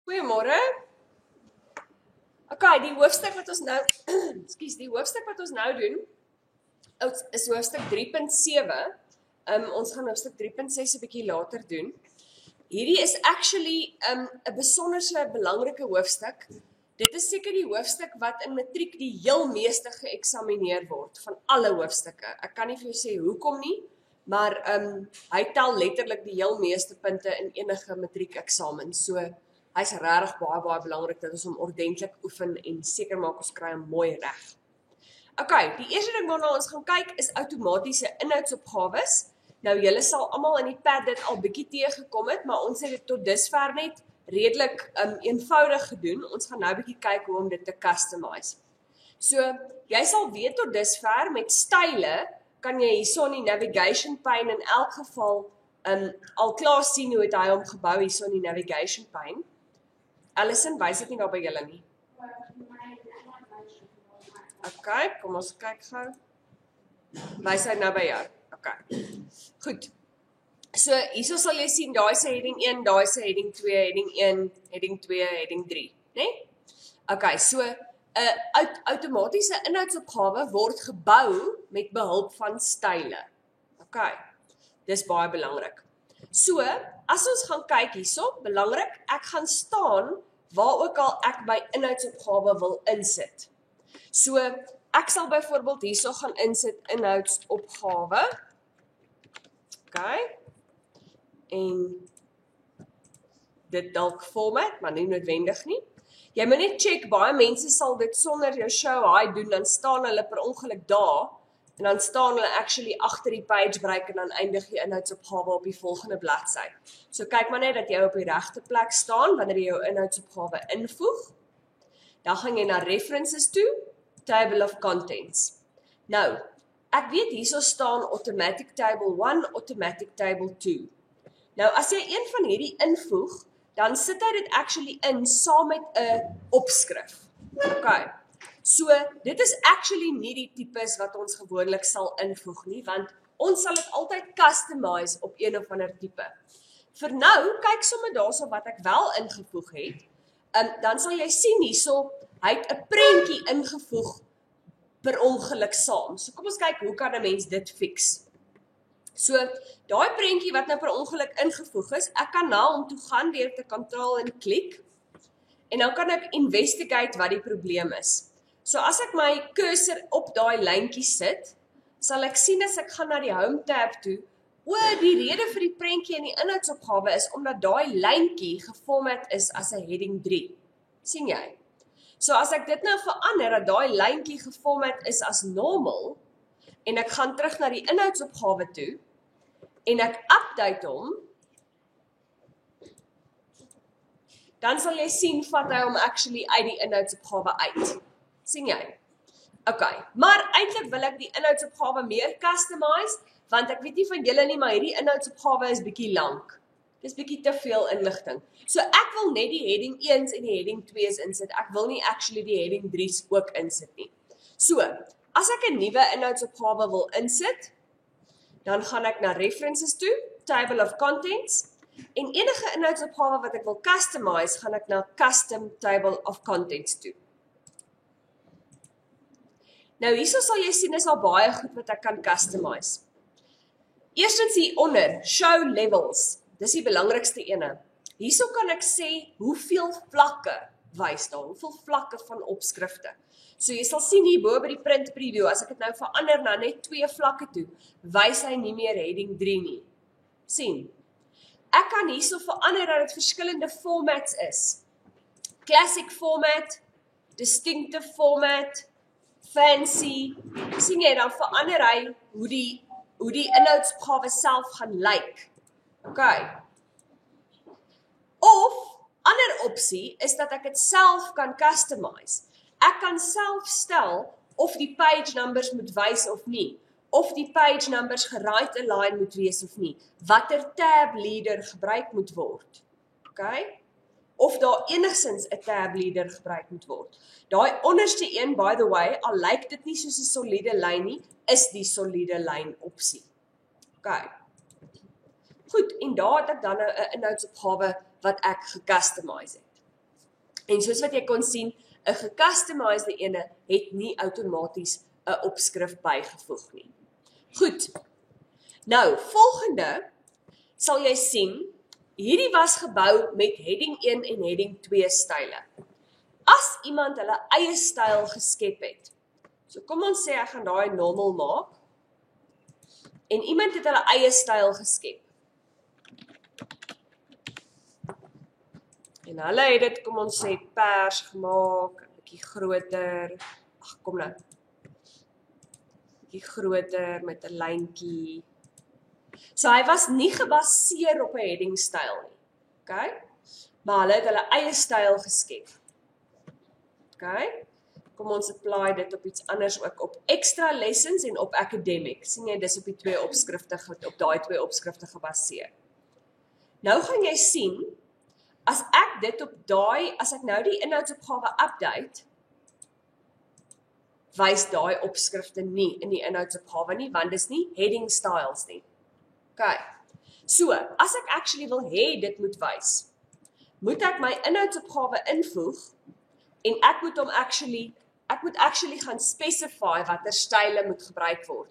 Goeiemôre. Okay, die hoofstuk wat ons nou die hoofstuk wat ons nou doen is hoofstuk 3.7. Ons gaan hoofstuk 3.6 'n bietjie later doen. Hierdie is actually 'n besonderse belangrike hoofstuk. Dit is seker die hoofstuk wat in matriek die heel meeste geëksamineer word van alle hoofstukke. Ek kan nie vir jou sê hoekom nie, maar hy tel letterlik die heel meeste punte in enige matriekeksamen. So hy's regtig baie belangrik dat ons hom ordentlik oefen en seker maak ons kry hom mooi reg. Okay, die eerste ding waarna ons gaan kyk is outomatiese inhoudsopgawes. Nou julle sal almal in die pad dit al bietjie teëgekom het, maar ons het dit tot dusver net redelik eenvoudig gedoen. Ons gaan nou bietjie kyk hoe om dit te customize. So, jy sal weet tot dusver met style kan jy hierso in die navigation pane in elk geval al klaar sien hoe het hy hom gebou hierso in die navigation pane. Alison, wys dit nie daar by julle nie. Okay, kom ons kyk gou. Wys hy nou by jou. Okay. Goed. So, hierso sal jy sien, daai se heading 1, daai se heading 2, heading 1, heading 2, heading 3, né? Okay, so 'n outomatiese inhoudsopgawe word gebou met behulp van style. Okay. Dis baie belangrik. So, as ons gaan kyk hierso, belangrik, ek gaan staan waar ook al ek my inhoudsopgawe wil insit. So, ek sal byvoorbeeld hierso gaan insit inhoudsopgawe. Okay. En dit dalk format, maar nie noodwendig nie. Jy moet net check, baie mense sal dit sonder jou show hi doen, dan staan hulle per ongeluk daar, en dan staan hulle actually agter die page break, en dan eindig die inhoudsopgawe op die volgende bladsy. So kyk maar net dat jy op die regte plek staan, wanneer jy jou inhoudsopgawe invoeg. Dan gaan jy na references toe, table of contents. Nou, ek weet hierso staan automatic table 1, automatic table 2. Nou, as jy een van hierdie invoeg, dan sit hy dit actually in saam met 'n opskrif. Okay. So, dit is actually nie die tipes wat ons gewoonlik sal invoeg nie, want ons sal dit altyd customize op een of ander tipe. Vir nou, kyk sommer daarso wat ek wel ingevoeg het. Dan sal jy sien hierso, hy het 'n prentjie ingevoeg per ongeluk saam. So kom ons kyk, hoe kan 'n mens dit fix? So, daai prentjie wat nou per ongeluk ingevoeg is, ek kan na hom toe gaan deur te control en klik, en dan kan ek investigate wat die probleem is. So, as ek my cursor op daai lyntjie sit, sal ek sien as ek gaan na die home tab toe, die rede vir die prentjie in die inhoudsopgawe is omdat daai lyntjie geformat is as 'n heading 3. sien jy? So as ek dit nou verander, dat daai lyntjie geformat is as normal, en ek gaan terug na die inhoudsopgawe toe, en ek update hom, dan sal jy sien, vat hy hom actually uit die inhoudsopgawe uit. sien jy? Okay, maar eintlik wil ek die inhoudsopgawe meer customize, want ek weet nie van julle nie, maar hierdie inhoudsopgawe is bietjie lank. Dis bietjie te veel inligting. So ek wil net die heading 1's en die heading 2's insit. Ek wil nie actually die heading 3's ook insit nie. So, as ek 'n nuwe inhoudsopgawe wil insit, dan gaan ek na references toe, table of contents, en enige inhoudsopgawe wat ek wil customize, gaan ek na custom table of contents toe. Nou hierso sal jy sien is al baie goed wat ek kan customize. Eerstens hieronder, show levels. Dis die belangrikste ene. Hierso kan ek sê hoeveel vlakke wys daar, hoeveel vlakke van opskrifte. So jy sal sien hier bo by die print preview, as ek dit nou verander na net 2 vlakke toe, wys hy nie meer heading 3 nie. sien. Ek kan hierso verander dat dit verskillende formats is. Classic format, distinctive format, fancy. sien jy, dan verander hy hoe die inhoudsopgawe self gaan lyk. Okay. Of, ander opsie is dat ek dit self kan customize. Ek kan self stel of die page numbers moet wys of nie, of die page numbers geright align moet wees of nie, watter tab leader gebruik moet word. Okay? Of daar enigstens 'n tab leader gebruik moet word. Daai onderste een, by the way, al lyk dit nie soos 'n soliede lyn nie, is die soliede lyn opsie. Okay. Goed, en daar het ek dan nou 'n inhoudsopgawe wat ek gecustomize het. En soos wat jy kon sien, 'n gecustomized ene het nie outomaties 'n opskrif bygevoeg nie. Goed. Nou, volgende sal jy sien, hierdie was gebou met heading 1 en heading 2 style. As iemand hulle eie styl geskep het, so kom ons sê ek gaan daai normal maak, en iemand het hulle eie styl geskep. En hulle het dit, kom ons sê, pers gemaak, 'n bietjie groter, ag kom nou, bietjie groter met 'n lyntjie. So hy was nie gebaseer op 'n heading styl nie, okay? Maar hulle het hulle eie styl geskep. Okay? Kom ons apply dit op iets anders ook, op extra lessons en op academic. Sien jy, dis op die twee opskrifte, op daai twee opskrifte gebaseer. Nou gaan jy sien, as ek dit op daai, as ek nou die inhoudsopgawe update, wys daai opskrifte nie in die inhoudsopgawe nie, want dis nie heading styles nie. Okay. So, as ek actually wil hê dit moet wys, moet ek my inhoudsopgawe invoeg, en ek moet actually gaan specify watter style moet gebruik word.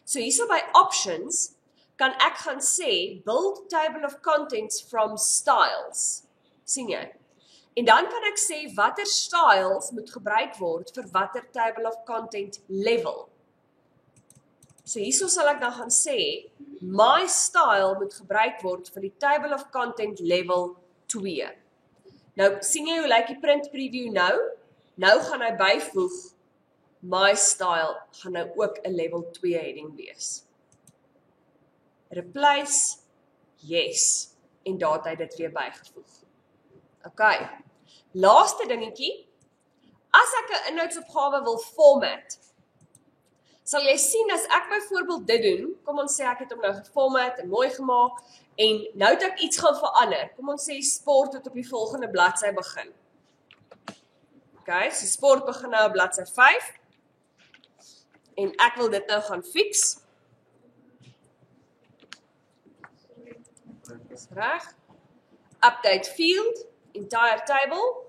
So hierso by options, kan ek gaan sê, build table of contents from styles. Sien jy? En dan kan ek sê, watter styles moet gebruik word vir watter table of content level. So hierso sal ek dan gaan sê, my style moet gebruik word vir die table of content level 2. Nou, sien jy hoe lyk die print preview nou? Nou gaan hy byvoeg, my style gaan nou ook 'n level 2 heading wees. Replace, yes, en daar het hy dit weer bygevoeg. Okay, laaste dingetjie, as ek 'n inhoudsopgawe wil format, sal jy sien as ek byvoorbeeld dit doen, kom ons sê ek het hom nou geformat en mooi gemaak, en nou het ek iets gaan verander, kom ons sê sport het op die volgende bladsy begin. Okay, so sport begin nou op bladsy 5, en ek wil dit nou gaan fix. Dis reg. Update field, entire table.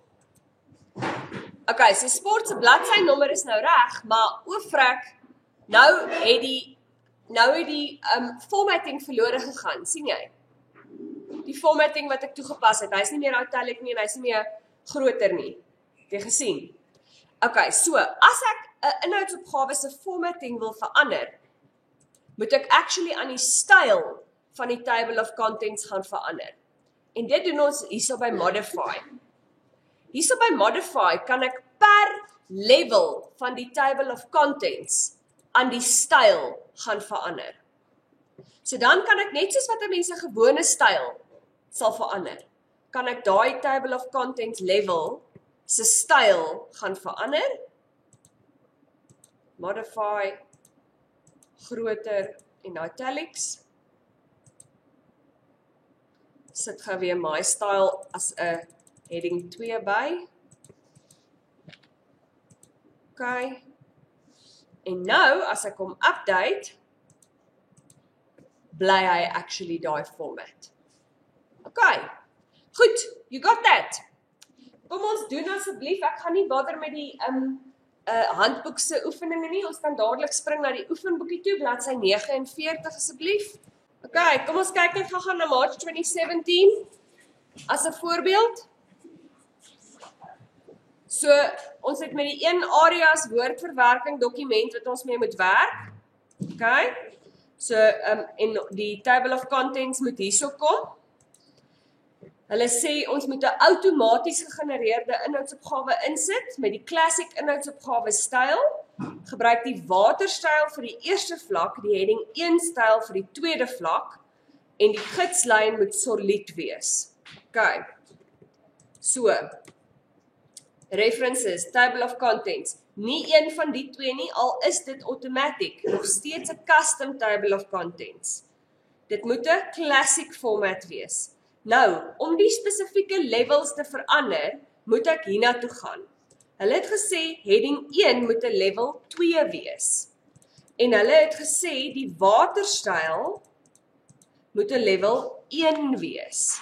Okay, so sport se bladsy nommer is nou reg, maar oorvrek, nou het die formatting verlore gegaan, sien jy? Die formatting wat ek toegepas het, hy is nie meer italic nie en hy is nie meer groter nie. Het jy gesien? Okay, so, as ek 'n inhoudsopgawe se formatting wil verander, moet ek actually aan die styl van die table of contents gaan verander. En dit doen ons hierso by modify. Hierso by modify kan ek per level van die table of contents aan die styl gaan verander. So dan kan ek net soos wat 'n mens se gewone styl sal verander, kan ek daai table of contents level se styl gaan verander. Modify, groter en italics. Sit gou weer my style as 'n heading 2 by. Okay. En nou, as ek hom update, bly hy actually daai format. Okay. Goed, you got that. Kom ons doen asseblief, ek gaan nie bother met die handboek se oefeninge nie, ons kan dadelik spring na die oefenboekie toe, bladsy 49 asseblief. Okay, kom ons kyk net gou na March 2017 as 'n voorbeeld. So, ons het met die een areas woordverwerking dokument wat ons mee moet werk. Okay? So, en die table of contents moet hierso kom. Hulle sê ons moet 'n outomaties gegenereerde inhoudsopgawe insit met die classic inhoudsopgawe styl. Gebruik die waterstyl vir die eerste vlak, die heading 1 styl vir die tweede vlak en die gidslyn moet solied wees. Okay. So, references, table of contents, nie een van die twee nie, al is dit automatic, nog steeds 'n custom table of contents. Dit moet 'n classic format wees. Nou, om die spesifieke levels te verander, moet ek hiernatoe gaan. Hulle het gesê, heading 1 moet 'n level 2 wees. En hulle het gesê, die waterstyl moet 'n level 1 wees.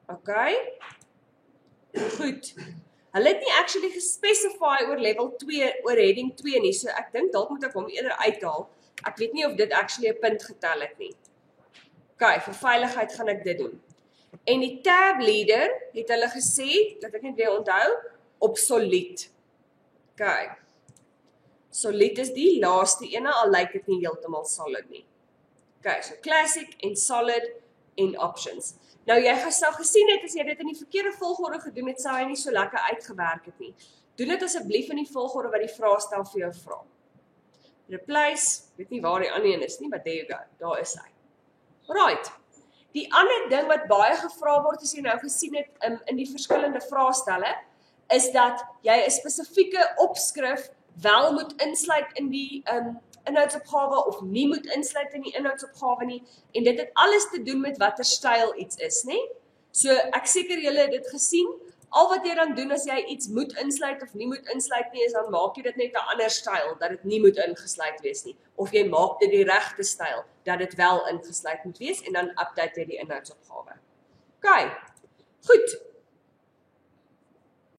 Okay? Goed. Hulle het nie actually gespecify oor level 2, oor heading 2 nie, so ek dink dalk moet ek hom eerder uithaal. Ek weet nie of dit actually 'n punt getel het nie. OK, vir veiligheid gaan ek dit doen. En die tab leader het hulle gesê, dat ek net weer onthou, op solid. OK. Solid is die laaste ene, al lyk dit nie heeltemal solid nie. OK, so classic en solid en options. Nou jy sou gesien het, as jy dit in die verkeerde volgorde gedoen het, sou hy nie so lekker uitgewerk het nie. Doen dit asseblief in die volgorde wat die vraestel vir jou vra. Replace, weet nie waar die ander een is nie, but there you go, daar is hy. Right. Die ander ding wat baie gevra word, as jy nou gesien het in die verskillende vraestelle, is dat jy 'n spesifieke opskrif wel moet insluit in die inhoudsopgawe of nie moet insluit in die inhoudsopgawe nie, en dit het alles te doen met watter styl iets is, nie? So ek seker julle het dit gesien, al wat jy dan doen as jy iets moet insluit of nie moet insluit nie, is dan maak jy dit net 'n ander styl, dat dit nie moet ingesluit wees nie, of jy maak dit die regte styl, dat dit wel ingesluit moet wees, en dan update jy die inhoudsopgawe. OK, goed.